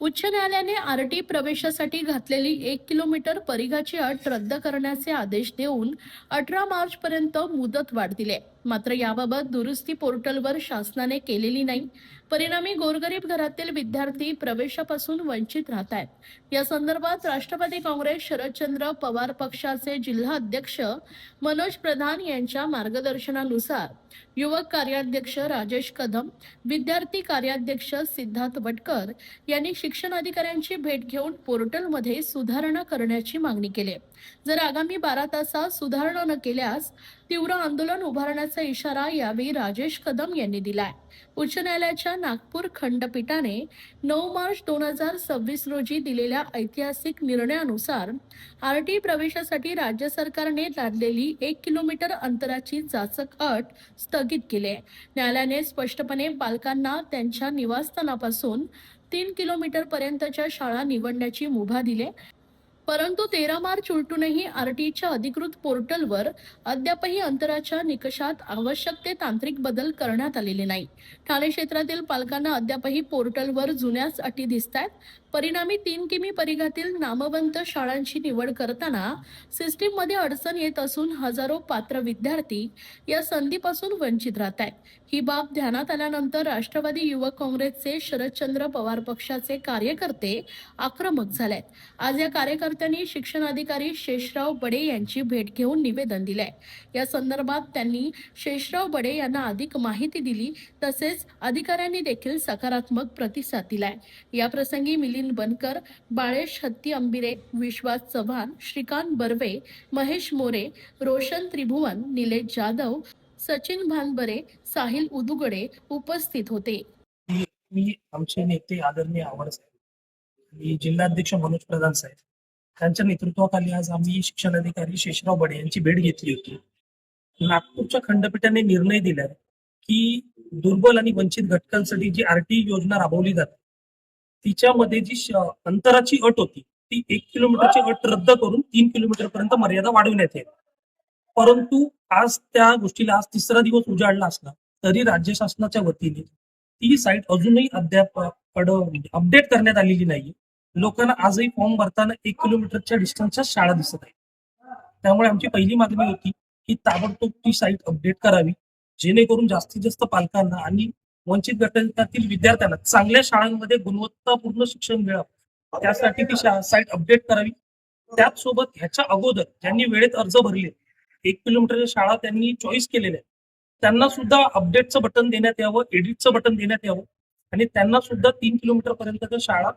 उच्च न्यायालयाने आरटी प्रवेशासाठी घातलेली 1 किलोमीटर परिघाची अट रद्द करण्याचे आदेश देऊन 18 मार्च पर्यंत मुदत वाढ दिली. मात्र याबाबत दुरुस्ती पोर्टलवर शासनाने केलेली नाही. परिणामी गोरगरीब घरातील विद्यार्थी प्रवेशापासून वंचित राहत आहेत. या संदर्भात राष्ट्रवादी काँग्रेस शरदचंद्र पवार पक्षाचे जिल्हा अध्यक्ष मनोज प्रधान यांच्या मार्गदर्शनानुसार युवक कार्याध्यक्ष राजेश कदम, विद्यार्थी कार्याध्यक्ष सिद्धार्थ वटकर यांनी शिक्षण अधिकाऱ्यांची भेट घेऊन पोर्टलमध्ये सुधारणा करण्याची मागणी केली. जर आगामी 12 तासात सुधारणा न केल्यास तीव्र आंदोलन उभारण्याचा इशारा यावेळी राजेश कदम यांनी दिलाय. उच्च न्यायालयाच्या नागपूर खंडपीठाने 9 मार्च 2026 रोजी दिलेल्या ऐतिहासिक निर्णयानुसार आरटी प्रवेशासाठी राज्य सरकारने लादलेली 1 किलोमीटर अंतराची जाचक अट स्थगित केली आहे. न्यायालयाने स्पष्टपणे बालकांना त्यांच्या निवासस्थानापासून 3 किलोमीटर पर्यंतच्या शाळा निवडण्याची मुभा दिली. परंतु 13 मार्च उलटूनही आरटीच्या अधिकृत पोर्टलवर अद्यापही अंतराच्या निकषात आवश्यक ते तांत्रिक बदल करण्यात आलेले नाही. ठाणे क्षेत्रातील पालकांना अद्यापही पोर्टलवर जुन्याच अटी दिसतात. परिणामी 3 किमी परिघातील नामवंत शाळांची निवड करताना सिस्टीममध्ये अडचण येत असून हजारो पात्र विद्यार्थी या संधीपासून वंचित राहत आहेत. ही बाब ध्यानात आल्यानंतर राष्ट्रवादी युवक काँग्रेसचे शरदचंद्र पवार पक्षाचे कार्यकर्ते आक्रमक झालेत. आज या कार्यकर्त्यांनी शिक्षण अधिकारी शेषराव बडे यांची भेट घेऊन निवेदन दिले. या संदर्भात त्यांनी शेषराव बडे यांना अधिक माहिती दिली. तसेच अधिकाऱ्यांनी देखील सकारात्मक प्रतिसाद दिलाय. या प्रसंगी मिलिंद बनकर, बाळेश हत्ती अंबिरे, विश्वास चव्हाण, श्रीकांत बर्वे, महेश मोरे, रोशन त्रिभुवन, निलेश जाधव, सचिन भानबरे, साहिल उदुगडे उपस्थित होते. मी आमचे नेते आदरणीय आवड साहेब आणि जिल्हाध्यक्ष मनोज प्रधान साहेब यांच्या नेतृत्वाखाली आज आम्ही शिक्षण अधिकारी शेषराव बडे यांची भेट घेतली होती. नागपूरच्या खंडपीठाने निर्णय दिलाय की दुर्बल आणि वंचित घटकांसाठी जी आरटी योजना राबवली जाते तिच्यामध्ये जी अंतराची अट होती ती 1 किलोमीटरची अट रद्द करून 3 किलोमीटर पर्यंत मर्यादा वाढवण्यात येईल. परंतु आज त्या गोष्टीला आज 3रा दिवस उजाडला असला तरी राज्य शासनाच्या वतीने ती साईट अजूनही अद्याप अपडेट करण्यात आलेली नाही. लोकांना आजही फॉर्म भरताना 1 किलोमीटरच्या डिस्टन्सच्या शाळा दिसत आहेत. त्यामुळे आमची पहिली मागणी होती की ताबडतोब ती साईट अपडेट करावी, जेणेकरून जास्तीत जास्त पालकांना आणि वंचित गटातील विद्यार्थ्यांना चांगल्या शाळांमध्ये गुणवत्तापूर्ण शिक्षण मिळावं, त्यासाठी ती साईट अपडेट करावी. त्याचसोबत ह्याच्या अगोदर ज्यांनी वेळेत अर्ज भरले 1 किलोमीटरच्या शाळा त्यांनी चॉईस केलेल्या आहेत त्यांना सुद्धा अपडेटचं बटन देण्यात यावं, एडिटचं बटन देण्यात यावं आणि त्यांना सुद्धा 3 किलोमीटर पर्यंतच्या शाळा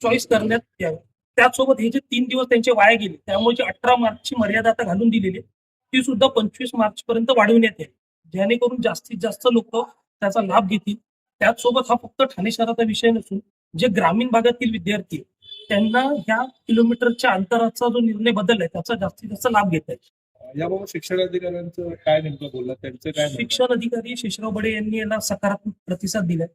चॉईस करण्यात यावं. त्याचसोबत हे जे 3 दिवस त्यांचे वाया गेले त्यामुळे जी 18 मार्चची मर्यादा आता घालून दिलेली ती सुद्धा 25 मार्च पर्यंत वाढवण्यात येईल, जेणेकरून जास्तीत जास्त लोक त्याचा लाभ घेतील. त्याचसोबत हा फक्त ठाणे शहराचा विषय नसून जे ग्रामीण भागातील विद्यार्थी त्यांना ह्या किलोमीटरच्या अंतराचा जो निर्णय बदललाय त्याचा जास्तीत जास्त लाभ घेत आहेत. याबाबत शिक्षण अधिकाऱ्यांचं काय नेमकं बोललं, त्यांचं काय? शिक्षण अधिकारी शेषराव बडे यांनी याला सकारात्मक प्रतिसाद दिलाय.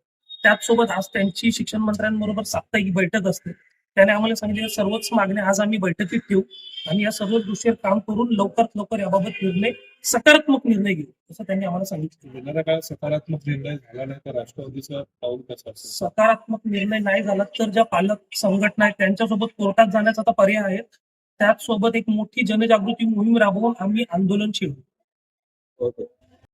त्याचसोबत आज त्यांची शिक्षण मंत्र्यांबरोबर साप्ताहिक बैठक असते. त्याने आम्हाला सांगितलं सर्वच मागण्या आज आम्ही बैठकीत ठेवू आणि या सर्व गोष्टीवर काम करून लवकरात लवकर याबाबत सकारात्मक निर्णय घेऊ असं त्यांनी आम्हाला सांगितलं. येणाऱ्या काळात सकारात्मक निर्णय झाला नाही तर राष्ट्रवादीचं पाऊल कसं असेल? सकारात्मक निर्णय नाही झाला तर ज्या पालक संघटना आहेत त्यांच्यासोबत कोर्टात जाण्याचा आता पर्याय आहे. त्याचसोबत एक मोठी जनजागृती मोहीम राबवून आम्ही आंदोलन छेडू. ओके.